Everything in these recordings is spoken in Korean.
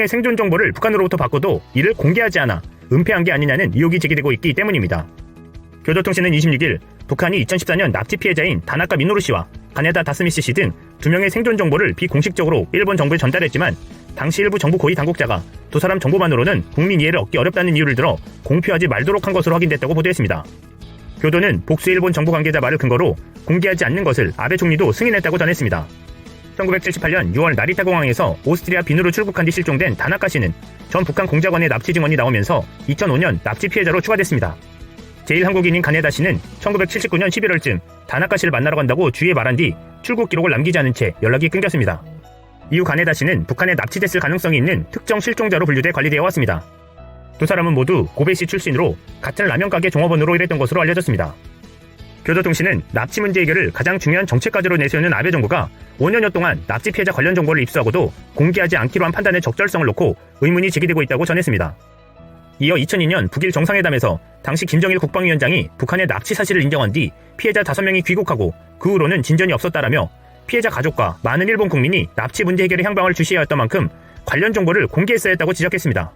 의 생존 정보를 북한으로부터 받고도 이를 공개하지 않아 은폐한 게 아니냐는 의혹이 제기되고 있기 때문입니다. 교도통신은 26일 북한이 2014년 납치 피해자인 다나카 미노루 씨와 가네다 다스미시 씨 등 2명의 생존 정보를 비공식적으로 일본 정부에 전달했지만 당시 일부 정부 고위 당국자가 두 사람 정보만으로는 국민 이해를 얻기 어렵다는 이유를 들어 공표하지 말도록 한 것으로 확인됐다고 보도했습니다. 교도는 복수 일본 정부 관계자 말을 근거로 공개하지 않는 것을 아베 총리도 승인했다고 전했습니다. 1978년 6월 나리타 공항에서 오스트리아 빈으로 출국한 뒤 실종된 다나카 씨는 전 북한 공작원의 납치 증언이 나오면서 2005년 납치 피해자로 추가됐습니다. 제1한국인인 가네다 씨는 1979년 11월쯤 다나카 씨를 만나러 간다고 주위에 말한 뒤 출국 기록을 남기지 않은 채 연락이 끊겼습니다. 이후 가네다 씨는 북한에 납치됐을 가능성이 있는 특정 실종자로 분류돼 관리되어 왔습니다. 두 사람은 모두 고베시 출신으로 같은 라면 가게 종업원으로 일했던 것으로 알려졌습니다. 교도통신은 납치 문제 해결을 가장 중요한 정책 과제로 내세우는 아베 정부가 5년여 동안 납치 피해자 관련 정보를 입수하고도 공개하지 않기로 한 판단의 적절성을 놓고 의문이 제기되고 있다고 전했습니다. 이어 2002년 북일 정상회담에서 당시 김정일 국방위원장이 북한의 납치 사실을 인정한 뒤 피해자 5명이 귀국하고 그 후로는 진전이 없었다라며 피해자 가족과 많은 일본 국민이 납치 문제 해결의 향방을 주시해야 했던 만큼 관련 정보를 공개했어야 했다고 지적했습니다.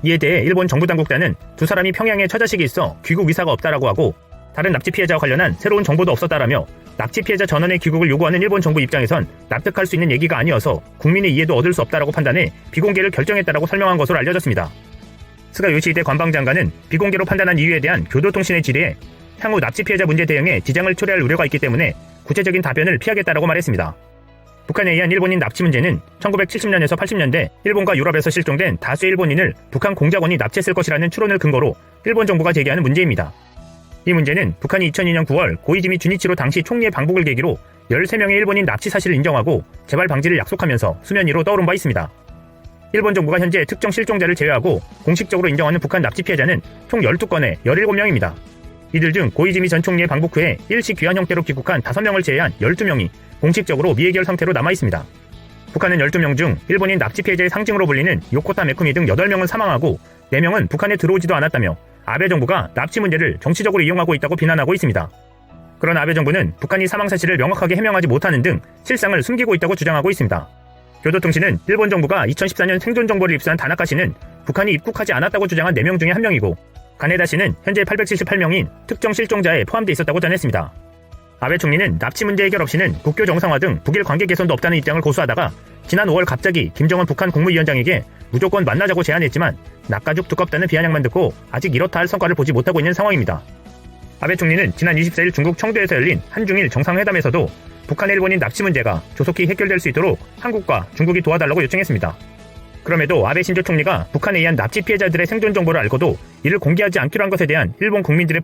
이에 대해 일본 정부 당국자는 두 사람이 평양에 처자식이 있어 귀국 의사가 없다라고 하고 다른 납치 피해자와 관련한 새로운 정보도 없었다라며 납치 피해자 전원의 귀국을 요구하는 일본 정부 입장에선 납득할 수 있는 얘기가 아니어서 국민의 이해도 얻을 수 없다라고 판단해 비공개를 결정했다라고 설명한 것으로 알려졌습니다. 스가 요시히데 관방장관은 비공개로 판단한 이유에 대한 교도통신의 질의에 향후 납치 피해자 문제 대응에 지장을 초래할 우려가 있기 때문에 구체적인 답변을 피하겠다라고 말했습니다. 북한에 의한 일본인 납치 문제는 1970년에서 80년대 일본과 유럽에서 실종된 다수의 일본인을 북한 공작원이 납치했을 것이라는 추론을 근거로 일본 정부가 제기하는 문제입니다. 이 문제는 북한이 2002년 9월 고이즈미 주니치로 당시 총리의 방북을 계기로 13명의 일본인 납치 사실을 인정하고 재발 방지를 약속하면서 수면 위로 떠오른 바 있습니다. 일본 정부가 현재 특정 실종자를 제외하고 공식적으로 인정하는 북한 납치 피해자는 총 12건에 17명입니다. 이들 중 고이즈미 전 총리의 방북 후에 일시 귀환 형태로 귀국한 5명을 제외한 12명이 공식적으로 미해결 상태로 남아있습니다. 북한은 12명 중 일본인 납치 피해자의 상징으로 불리는 요코타 메쿠미 등 8명은 사망하고 4명은 북한에 들어오지도 않았다며 아베 정부가 납치 문제를 정치적으로 이용하고 있다고 비난하고 있습니다. 그러나 아베 정부는 북한이 사망 사실을 명확하게 해명하지 못하는 등 실상을 숨기고 있다고 주장하고 있습니다. 교도통신은 일본 정부가 2014년 생존 정보를 입수한 다나카 씨는 북한이 입국하지 않았다고 주장한 4명 중에 1명이고 가네다 씨는 현재 878명인 특정 실종자에 포함되어 있었다고 전했습니다. 아베 총리는 납치 문제 해결 없이는 국교 정상화 등 북일 관계 개선도 없다는 입장을 고수하다가 지난 5월 갑자기 김정은 북한 국무위원장에게 무조건 만나자고 제안했지만 낯가죽 두껍다는 비아냥만 듣고 아직 이렇다 할 성과를 보지 못하고 있는 상황입니다. 아베 총리는 지난 24일 중국 청도에서 열린 한중일 정상회담에서도 북한 일본인 납치 문제가 조속히 해결될 수 있도록 한국과 중국이 도와달라고 요청했습니다. 그럼에도 아베 신조 총리가 북한에 의한 납치 피해자들의 생존 정보를 알고도 이를 공개하지 않기로 한 것에 대한 일본 국민들의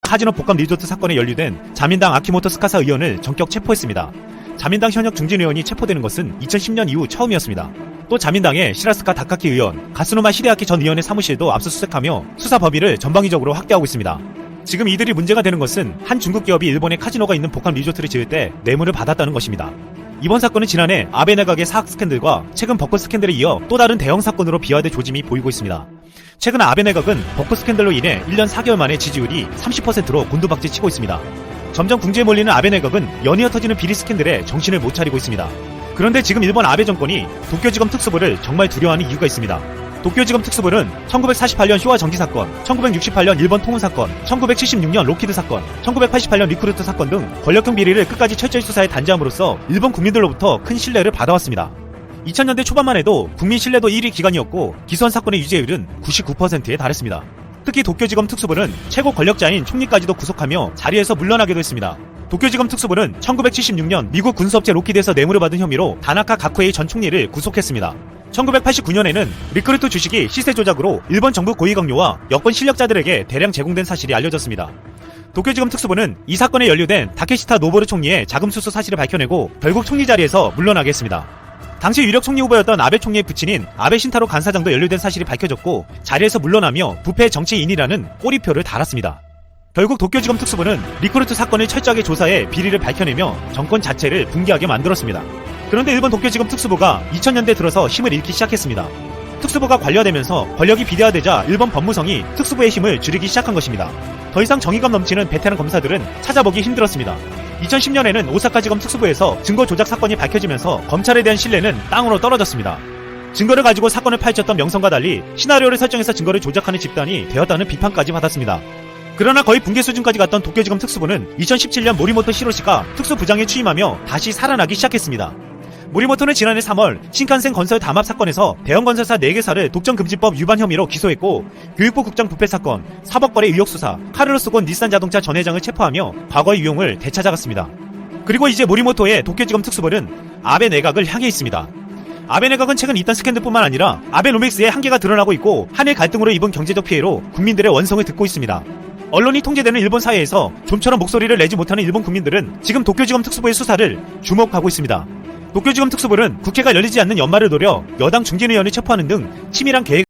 카지노 복합 리조트 사건에 연루된 자민당 아키모토 스카사 의원을 전격 체포했습니다. 자민당 현역 중진 의원이 체포되는 것은 2010년 이후 처음이었습니다. 또 자민당의 시라스카 다카키 의원, 가스노마 시리아키 전 의원의 사무실도 압수수색하며 수사 범위를 전방위적으로 확대하고 있습니다. 지금 이들이 문제가 되는 것은 한 중국 기업이 일본에 카지노가 있는 복합 리조트를 지을 때 뇌물을 받았다는 것입니다. 이번 사건은 지난해 아베 내각의 사학 스캔들과 최근 벚꽃 스캔들에 이어 또 다른 대형 사건으로 비화될 조짐이 보이고 있습니다. 최근 아베 내각은 벚꽃 스캔들로 인해 1년 4개월 만에 지지율이 30%로 곤두박질 치고 있습니다. 점점 궁지에 몰리는 아베 내각은 연이어 터지는 비리 스캔들에 정신을 못 차리고 있습니다. 그런데 지금 일본 아베 정권이 도쿄지검 특수부를 정말 두려워하는 이유가 있습니다. 도쿄지검 특수부는 1948년 쇼와 전기 사건, 1968년 일본 통운 사건, 1976년 로키드 사건, 1988년 리크루트 사건 등 권력형 비리를 끝까지 철저히 수사해 단죄함으로써 일본 국민들로부터 큰 신뢰를 받아왔습니다. 2000년대 초반만 해도 국민 신뢰도 1위 기관이었고 기소한 사건의 유죄율은 99%에 달했습니다. 특히 도쿄지검 특수부는 최고 권력자인 총리까지도 구속하며 자리에서 물러나기도 했습니다. 도쿄지검 특수부는 1976년 미국 군수업체 로키드에서 뇌물을 받은 혐의로 다나카 가쿠에이 전 총리를 구속했습니다. 1989년에는 리크루트 주식이 시세 조작으로 일본 정부 고위 강요와 여권 실력자들에게 대량 제공된 사실이 알려졌습니다. 도쿄지검 특수부는 이 사건에 연루된 다케시타 노보루 총리의 자금 수수 사실을 밝혀내고 결국 총리 자리에서 물러나게 했습니다. 당시 유력 총리 후보였던 아베 총리의 부친인 아베 신타로 간사장도 연루된 사실이 밝혀졌고 자리에서 물러나며 부패 정치인이라는 꼬리표를 달았습니다. 결국 도쿄지검 특수부는 리크루트 사건을 철저하게 조사해 비리를 밝혀내며 정권 자체를 붕괴하게 만들었습니다. 그런데 일본 도쿄지검 특수부가 2000년대 들어서 힘을 잃기 시작했습니다. 특수부가 관료되면서 권력이 비대화되자 일본 법무성이 특수부의 힘을 줄이기 시작한 것입니다. 더 이상 정의감 넘치는 베테랑 검사들은 찾아보기 힘들었습니다. 2010년에는 오사카지검 특수부에서 증거 조작 사건이 밝혀지면서 검찰에 대한 신뢰는 땅으로 떨어졌습니다. 증거를 가지고 사건을 파헤쳤던 명성과 달리 시나리오를 설정해서 증거를 조작하는 집단이 되었다는 비판까지 받았습니다. 그러나 거의 붕괴 수준까지 갔던 도쿄지검 특수부는 2017년 모리모토 시로시가 특수부장에 취임하며 다시 살아나기 시작했습니다. 모리모토는 지난해 3월 신칸센 건설 담합 사건에서 대형 건설사 4개사를 독점금지법 위반 혐의로 기소했고 교육부 국장 부패 사건, 사법거래 의혹 수사, 카를로스 곤 닛산 자동차 전 회장을 체포하며 과거의 유용을 되찾아갔습니다. 그리고 이제 모리모토의 도쿄지검 특수부는 아베 내각을 향해 있습니다. 아베 내각은 최근 있던 스캔들뿐만 아니라 아베노믹스의 한계가 드러나고 있고 한일 갈등으로 입은 경제적 피해로 국민들의 원성을 듣고 있습니다. 언론이 통제되는 일본 사회에서 좀처럼 목소리를 내지 못하는 일본 국민들은 지금 도쿄지검 특수부의 수사를 주목하고 있습니다. 도쿄지검 특수부는 국회가 열리지 않는 연말을 노려 여당 중진의원을 체포하는 등 치밀한 계획을